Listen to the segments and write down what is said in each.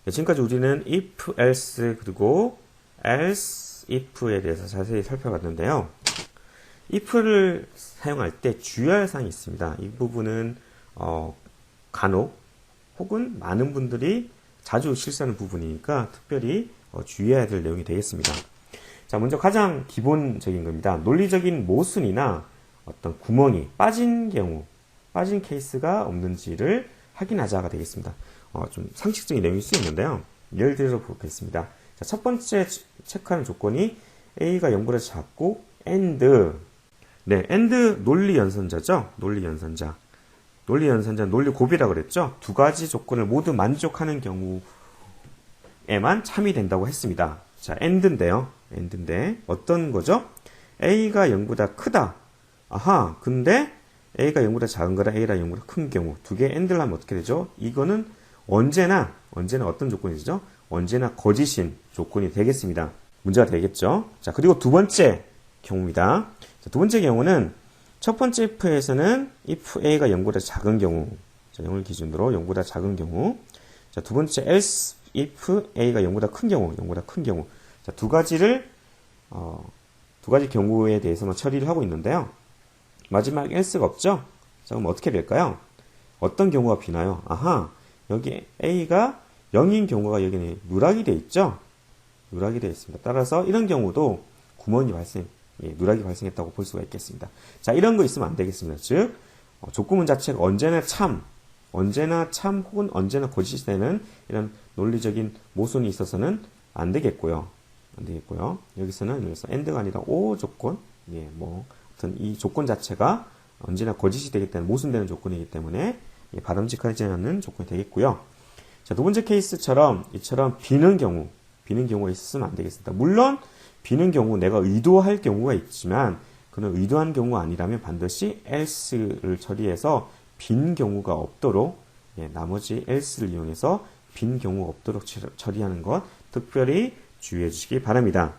네, 지금까지 우리는 if, else, 그리고 else, if에 대해서 자세히 살펴봤는데요. if를 사용할 때 주의할 사항이 있습니다. 이 부분은 간혹 혹은 많은 분들이 자주 실수하는 부분이니까 특별히 주의해야 될 내용이 되겠습니다. 자, 먼저 가장 기본적인 겁니다. 논리적인 모순이나 어떤 구멍이 빠진 경우, 빠진 케이스가 없는지를 확인하자가 되겠습니다. 좀 상식적인 내용일 수 있는데요. 예를 들어 보겠습니다. 자, 첫 번째 체크하는 조건이 A가 0보다 작고 and, 네, and 논리 연산자죠. 논리 연산자. 논리 연산자, 논리 고비라고 그랬죠. 두 가지 조건을 모두 만족하는 경우에만 참이된다고 했습니다. 자, and인데요. and인데 어떤 거죠? A가 0보다 크다. 아하, 근데 A가 0보다 작은 거랑 A가 0보다 큰 경우 두 개 and를 하면 어떻게 되죠? 이거는 언제나 어떤 조건이죠? 언제나 거짓인 조건이 되겠습니다. 문제가 되겠죠? 자, 그리고 두 번째 경우입니다. 자, 두 번째 경우는 첫 번째 if에서는 if A가 0보다 작은 경우, 자, 0을 기준으로 0보다 작은 경우, 자, 두 번째 else if A가 0보다 큰 경우, 자, 두 가지 경우에 대해서만 처리를 하고 있는데요. 마지막 else가 없죠? 자, 그럼 어떻게 될까요? 어떤 경우가 비나요? 아하, 여기 A가 0인 경우가 여기는 누락이 되어 있죠? 누락이 되어 있습니다. 따라서 이런 경우도 구멍이 누락이 발생했다고 볼 수가 있겠습니다. 자, 이런 거 있으면 안 되겠습니다. 즉, 조건문 자체가 언제나 참 혹은 언제나 거짓이 되는 이런 논리적인 모순이 있어서는 안 되겠고요. 여기서는 and가 아니라 o 조건, 어떤 이 조건 자체가 언제나 거짓이 되기 때문에 모순되는 조건이기 때문에 바람직하지 않은 조건이 되겠고요. 자, 두 번째 케이스처럼 이처럼 비는 경우가 있으면 안 되겠습니다. 물론 비는 경우 내가 의도할 경우가 있지만 그는 의도한 경우가 아니라면 반드시 else를 처리해서 빈 경우가 없도록 나머지 else를 이용해서 빈 경우가 없도록 처리하는 것 특별히 주의해 주시기 바랍니다.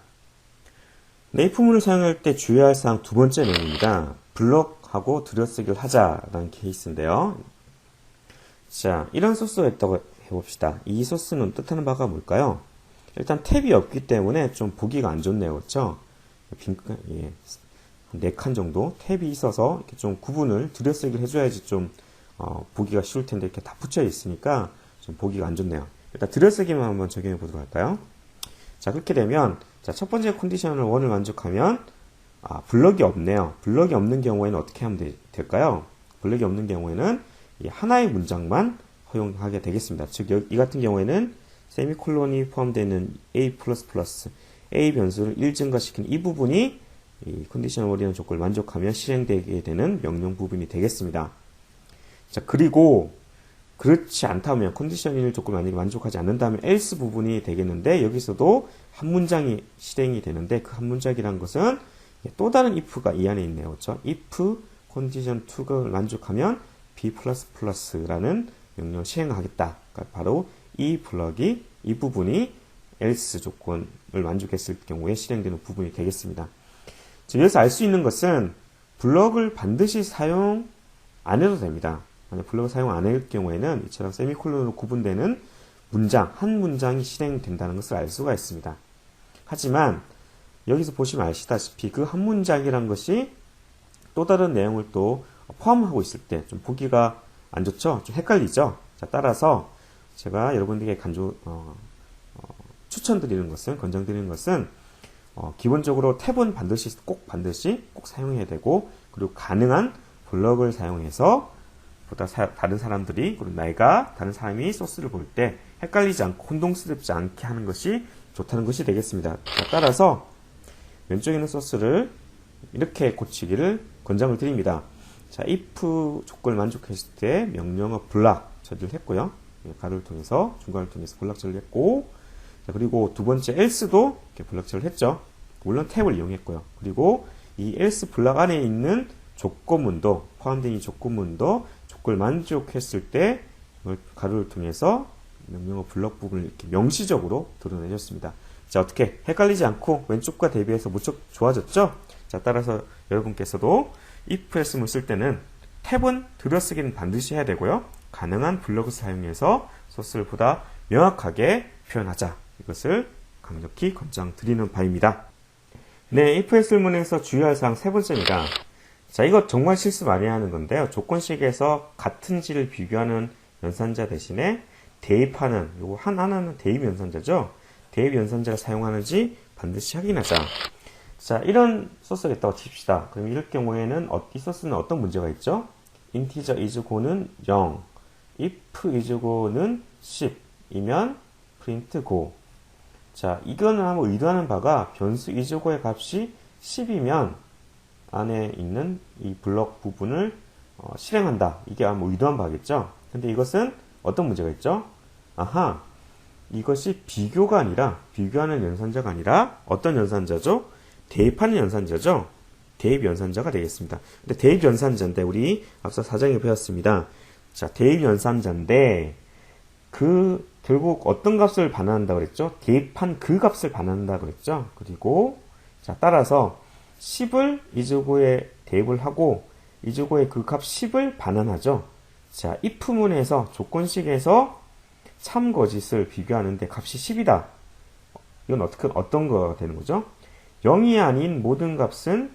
if 문을 사용할 때 주의할 사항 두 번째 내용입니다. 블럭하고 들여쓰기를 하자라는 케이스인데요. 자, 이런 소스가 있다고 해봅시다. 이 소스는 뜻하는 바가 뭘까요? 일단 탭이 없기 때문에 좀 보기가 안 좋네요. 그렇죠? 4칸 정도 탭이 있어서 이렇게 좀 구분을 들여쓰기를 해줘야지 좀 보기가 쉬울 텐데 이렇게 다 붙여 있으니까 좀 보기가 안 좋네요. 일단 들여쓰기만 한번 적용해 보도록 할까요? 자, 그렇게 되면 자, 첫 번째 컨디션을 1을 만족하면 블럭이 없네요. 블럭이 없는 경우에는 어떻게 하면 될까요? 블럭이 없는 경우에는 이 하나의 문장만 허용하게 되겠습니다. 즉, 이 같은 경우에는 세미콜론이 포함되는 A++ A 변수를 1 증가시키는 이 부분이 이 컨디션 원이라는 조건을 만족하면 실행되게 되는 명령 부분이 되겠습니다. 자, 그리고 그렇지 않다면 컨디션 1 조건을 만약에 만족하지 않는다면 else 부분이 되겠는데 여기서도 한 문장이 실행이 되는데 그 한 문장이라는 것은 또 다른 if가 이 안에 있네요. 그렇죠? if 컨디션 2가 만족하면 b++라는 명령을 시행하겠다. 그러니까 바로 이 블럭이 이 부분이 else 조건을 만족했을 경우에 실행되는 부분이 되겠습니다. 즉, 여기서 알 수 있는 것은 블럭을 반드시 사용 안 해도 됩니다. 만약 블럭을 사용 안 할 경우에는 이처럼 세미콜론으로 구분되는 한 문장이 실행된다는 것을 알 수가 있습니다. 하지만 여기서 보시면 아시다시피 그 한 문장이란 것이 또 다른 내용을 또 포함하고 있을 때 좀 보기가 안 좋죠? 좀 헷갈리죠? 자, 따라서 제가 여러분들에게 추천드리는 것은, 권장드리는 것은, 기본적으로 탭은 꼭 사용해야 되고, 그리고 가능한 블럭을 사용해서, 다른 사람들이, 그리고 다른 사람이 소스를 볼 때 헷갈리지 않고 혼동스럽지 않게 하는 것이 좋다는 것이 되겠습니다. 자, 따라서, 왼쪽에 있는 소스를 이렇게 고치기를 권장을 드립니다. 자, if 조건을 만족했을 때 명령어 블락 처리를 했고요. 가로를 통해서, 중간을 통해서 블락 처리를 했고, 자, 그리고 두 번째 else도 이렇게 블락 처리를 했죠. 물론 탭을 이용했고요. 그리고 이 else 블락 안에 있는 조건문도, 포함된 이 조건문도 조건을 만족했을 때 가로를 통해서 명령어 블럭 부분을 이렇게 명시적으로 드러내줬습니다. 자, 어떻게 헷갈리지 않고 왼쪽과 대비해서 무척 좋아졌죠? 자, 따라서 여러분께서도 if 했음을 쓸 때는 탭은 들여쓰기는 반드시 해야 되고요. 가능한 블럭을 사용해서 소스를 보다 명확하게 표현하자. 이것을 강력히 권장드리는 바입니다. 네, if 문에서 주의할 사항 세 번째입니다. 자, 이거 정말 실수 많이 하는 건데요. 조건식에서 같은지를 비교하는 연산자 대신에 대입하는, 요거 하나는 대입 연산자죠. 대입 연산자를 사용하는지 반드시 확인하자. 자, 이런 소스가 있다고 칩시다. 그럼 이럴 경우에는 이 소스는 어떤 문제가 있죠? integer is고는 0, if is고는 10이면 print go. 자, 이거는 한번 의도하는 바가 변수 is고의 값이 10이면 안에 있는 이 블록 부분을 실행한다. 이게 아마 의도한 바겠죠? 근데 이것은 어떤 문제가 있죠? 아하, 이것이 비교가 아니라, 비교하는 연산자가 아니라 어떤 연산자죠? 대입하는 연산자죠? 대입 연산자가 되겠습니다. 근데 대입 연산자인데, 우리 앞서 4장에 배웠습니다. 자, 대입 연산자인데, 결국 어떤 값을 반환한다고 그랬죠? 대입한 그 값을 반환한다고 그랬죠? 그리고, 자, 따라서 10을 이즈고에 대입을 하고, 이즈고의 그 값 10을 반환하죠? 자, if문에서, 조건식에서 참거짓을 비교하는데 값이 10이다. 이건 어떤 거가 되는 거죠? 0이 아닌 모든 값은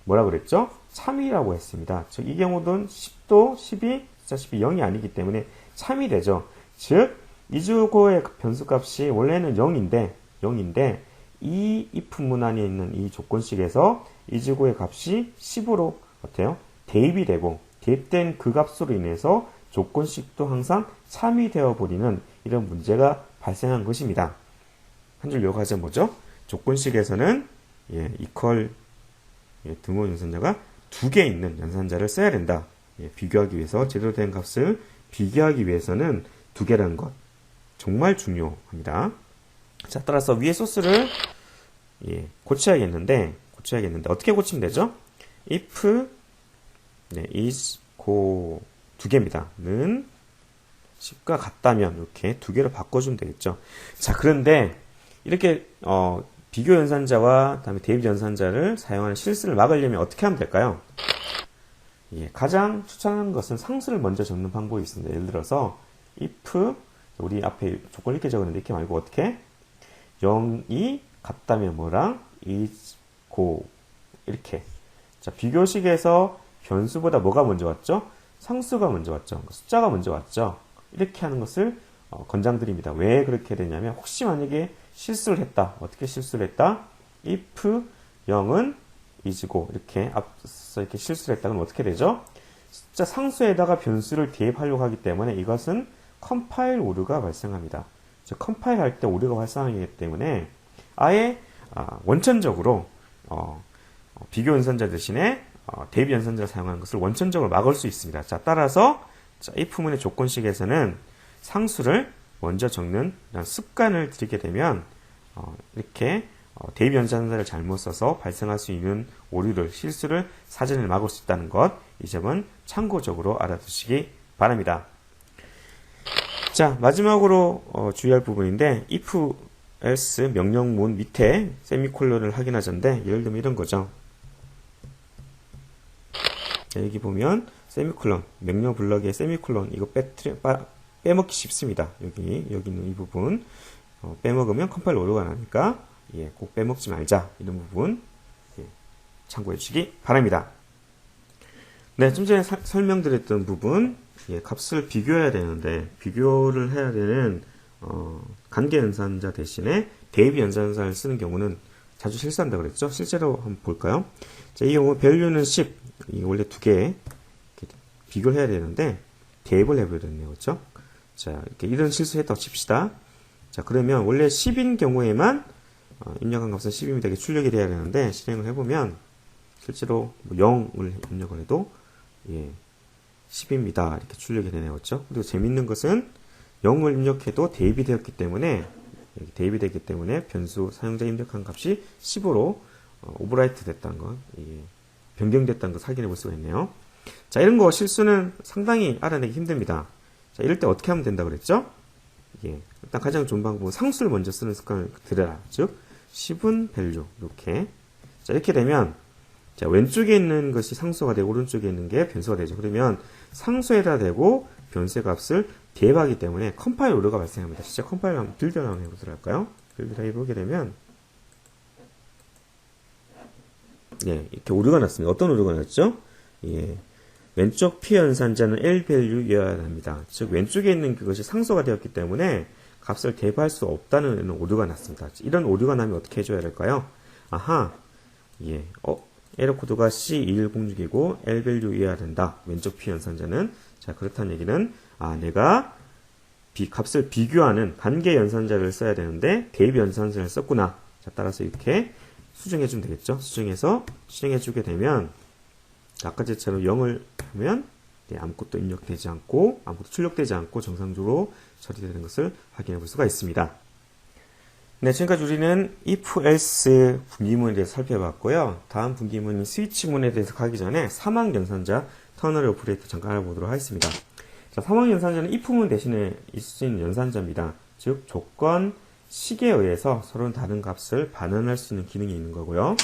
뭐라 그랬죠? 참이라고 했습니다. 즉, 이 경우는 10도 10이, 10이 0이 아니기 때문에 참이 되죠. 즉, 이즈고의 변수값이 원래는 0인데, 이 if 문안에 있는 이 조건식에서 이즈고의 값이 10으로 어때요? 대입이 되고, 대입된 그 값으로 인해서 조건식도 항상 참이 되어버리는 이런 문제가 발생한 것입니다. 한 줄 요가죠 뭐죠? 조건식에서는 equal 등호 연산자가 2개 있는 연산자를 써야 된다. 비교하기 위해서 제대로 된 값을 비교하기 위해서는 2개라는 것 정말 중요합니다. 자, 따라서 위의 소스를 고쳐야겠는데 어떻게 고치면 되죠? if is 고 2개입니다. 는 10과 같다면 이렇게 2개로 바꿔주면 되겠죠. 자, 그런데 이렇게 비교 연산자와 그다음에 대입 연산자를 사용하는 실수를 막으려면 어떻게 하면 될까요? 가장 추천하는 것은 상수를 먼저 적는 방법이 있습니다. 예를 들어서 if 우리 앞에 조건 이렇게 적었는데 이렇게 말고 어떻게? 0이 같다면 뭐랑 is 고 이렇게. 자, 비교식에서 변수보다 뭐가 먼저 왔죠? 상수가 먼저 왔죠. 숫자가 먼저 왔죠. 이렇게 하는 것을 권장드립니다. 왜 그렇게 되냐면 혹시 만약에 실수를 했다. 어떻게 실수를 했다? if 0은 is고 이렇게 앞서 이렇게 실수를 했다. 그럼 어떻게 되죠? 숫자 상수에다가 변수를 대입하려고 하기 때문에 이것은 컴파일 오류가 발생합니다. 즉 컴파일 할 때 오류가 발생하기 때문에 아예 원천적으로 비교 연산자 대신에 대입 연산자를 사용하는 것을 원천적으로 막을 수 있습니다. 자, 따라서 if문의 조건식에서는 상수를 먼저 적는 습관을 들이게 되면 이렇게 대입 연산자를 잘못 써서 발생할 수 있는 오류를 실수를 사전에 막을 수 있다는 것, 이 점은 참고적으로 알아두시기 바랍니다. 자, 마지막으로 주의할 부분인데 if else 명령문 밑에 세미콜론을 확인하자인데 예를 들면 이런 거죠. 자, 여기 보면 세미콜론, 명령 블럭에 세미콜론 이거 빼먹기 쉽습니다. 여기 있는 이 부분 빼먹으면 컴파일 오류가 나니까 꼭 빼먹지 말자. 이런 부분 참고해 주시기 바랍니다. 네, 좀 전에 설명드렸던 부분 값을 비교해야 되는데 비교를 해야 되는 관계 연산자 대신에 대입 연산자를 쓰는 경우는 자주 실수한다고 그랬죠? 실제로 한번 볼까요? 자, 이 경우 value는 10, 이게 원래 2개 비교를 해야 되는데 대입을 해버렸네요. 그렇죠? 자, 이렇게 이런 실수했다고 칩시다. 자, 그러면 원래 10인 경우에만 입력한 값은 10입니다. 이게 출력이 돼야 되는데 실행을 해보면 실제로 0을 입력을 해도 10입니다. 이렇게 출력이 되네요. 그렇죠? 그리고 재밌는 것은 0을 입력해도 대입이 되었기 때문에 변수 사용자 입력한 값이 10으로 오버라이트 됐다는 것, 변경됐다는 것 확인해 볼 수가 있네요. 자, 이런 거 실수는 상당히 알아내기 힘듭니다. 자, 이럴 때 어떻게 하면 된다고 그랬죠? 일단 가장 좋은 방법은 상수를 먼저 쓰는 습관을 들여라. 즉, 10은 value. 이렇게 되면, 자, 왼쪽에 있는 것이 상수가 되고, 오른쪽에 있는 게 변수가 되죠. 그러면 상수에다 대고 변수의 값을 대박이기 때문에 컴파일 오류가 발생합니다. 실제 컴파일 한번 빌드를 한번 해보도록 할까요? 빌드를 해보게 되면 예, 이렇게 오류가 났습니다. 어떤 오류가 났죠? 예, 왼쪽 P 연산자는 L 밸류여야 합니다. 즉 왼쪽에 있는 그것이 상수가 되었기 때문에 값을 대입할 수 없다는 오류가 났습니다. 이런 오류가 나면 어떻게 해줘야 될까요? 아하, 예, 에러 코드가 C210이고 L 밸류여야 된다. 왼쪽 P 연산자는. 자, 그렇다는 얘기는 내가 값을 비교하는 관계 연산자를 써야 되는데 대입 연산자를 썼구나. 자, 따라서 이렇게 수정해 주면 되겠죠. 수정해서 실행해 주게 되면 아까 제처럼 0을 하면 아무것도 입력되지 않고 아무것도 출력되지 않고 정상적으로 처리되는 것을 확인해 볼 수가 있습니다. 네, 지금까지 우리는 if, else 분기문에 대해서 살펴봤고요. 다음 분기문 스위치문에 대해서 가기 전에 사망 연산자 터널 오퍼레이터 잠깐 알아보도록 하겠습니다. 자, 사망 연산자는 if문 대신에 있을 수 있는 연산자입니다. 즉 조건 식에 의해서 서로 다른 값을 반환할 수 있는 기능이 있는 거고요.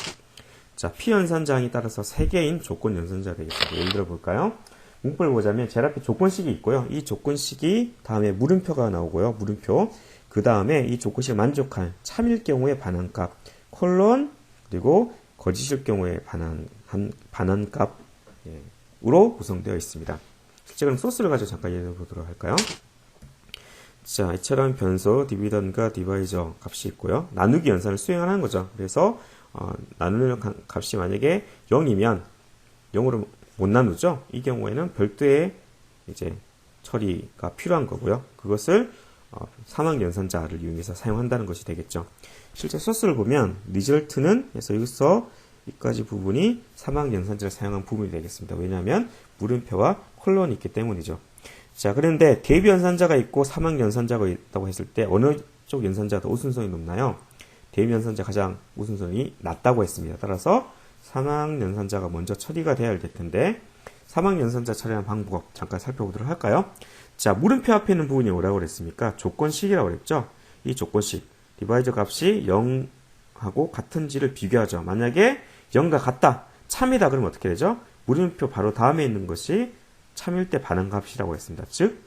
자, P 연산자항에 따라서 3개인 조건 연산자가 되겠습니다. 예를 들어 볼까요? 문법을 보자면 제일 앞에 조건식이 있고요. 이 조건식이 다음에 물음표가 나오고요. 물음표. 그 다음에 이 조건식을 만족한 참일 경우의 반환값, 콜론, 그리고 거짓일 경우의 반환값으로 구성되어 있습니다. 실제 그럼 소스를 가지고 잠깐 예를 보도록 할까요? 자, 이처럼 변수, 디비던과 디바이저 값이 있고요. 나누기 연산을 수행하는 거죠. 그래서 나누는 값이 만약에 0이면 0으로 못 나누죠. 이 경우에는 별도의 이제 처리가 필요한 거고요. 그것을 사망 연산자를 이용해서 사용한다는 것이 되겠죠. 실제 소스를 보면 리절트는 해서 여기서 여기까지 부분이 사망 연산자를 사용한 부분이 되겠습니다. 왜냐하면 물음표와 콜론이 있기 때문이죠. 자, 그런데 대입 연산자가 있고 사망 연산자가 있다고 했을 때 어느 쪽 연산자가 더 우선성이 높나요? 대입 연산자 가장 우선성이 낮다고 했습니다. 따라서 사망 연산자가 먼저 처리가 돼야 될 텐데 사망 연산자 처리하는 방법 잠깐 살펴보도록 할까요? 자, 물음표 앞에 있는 부분이 뭐라고 그랬습니까? 조건식이라고 그랬죠? 이 조건식 디바이저 값이 0하고 같은지를 비교하죠. 만약에 0과 같다, 참이다 그러면 어떻게 되죠? 물음표 바로 다음에 있는 것이 참일 때 반환값이라고 했습니다. 즉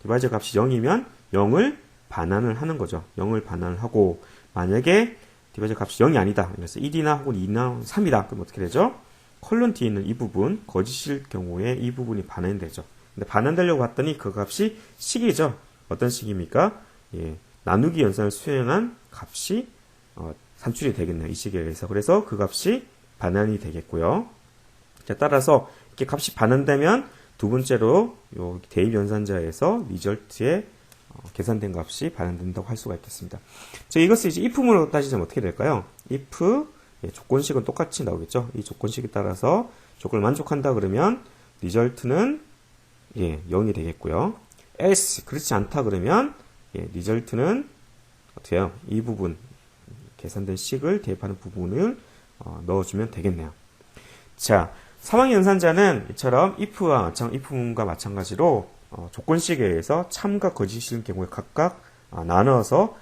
디바이저 값이 0이면 0을 반환을 하는 거죠. 0을 반환을 하고 만약에 디바이저 값이 0이 아니다. 그래서 1이나 혹은 2나 3이다. 그럼 어떻게 되죠? 컬럼 뒤에 있는 이 부분, 거짓일 경우에 이 부분이 반환이 되죠. 근데 반환되려고 봤더니 그 값이 식이죠. 어떤 식입니까? 예, 나누기 연산을 수행한 값이 산출이 되겠네요. 이 식에 의해서. 그래서 그 값이 반환이 되겠고요. 자, 따라서 이렇게 값이 반환되면 두 번째로 요 대입 연산자에서 리절트에 계산된 값이 반환된다고 할 수가 있겠습니다. 자, 이것을 이제 if문으로 따지자면 어떻게 될까요? if 조건식은 똑같이 나오겠죠. 이 조건식에 따라서 조건을 만족한다 그러면 리절트는 0이 되겠고요. else 그렇지 않다 그러면 리절트는 어떻게 해요? 이 부분 계산된 식을 대입하는 부분을 넣어주면 되겠네요. 자, 사망 연산자는 이처럼 if문과 마찬가지로 조건식에 의해서 참과 거짓일 경우에 각각 나눠서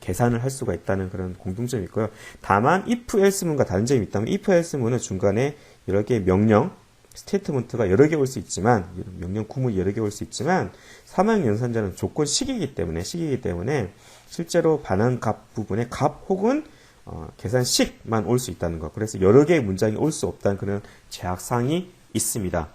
계산을 할 수가 있다는 그런 공통점이 있고요. 다만 if else문과 다른 점이 있다면 if else문은 중간에 여러 개의 명령, 스테이트먼트가 여러 개 올 수 있지만 명령 구문이 여러 개 올 수 있지만 사망 연산자는 조건식이기 때문에 실제로 반환값 부분에 값 혹은 계산식만 올 수 있다는 것. 그래서 여러 개의 문장이 올 수 없다는 그런 제약사항이 있습니다.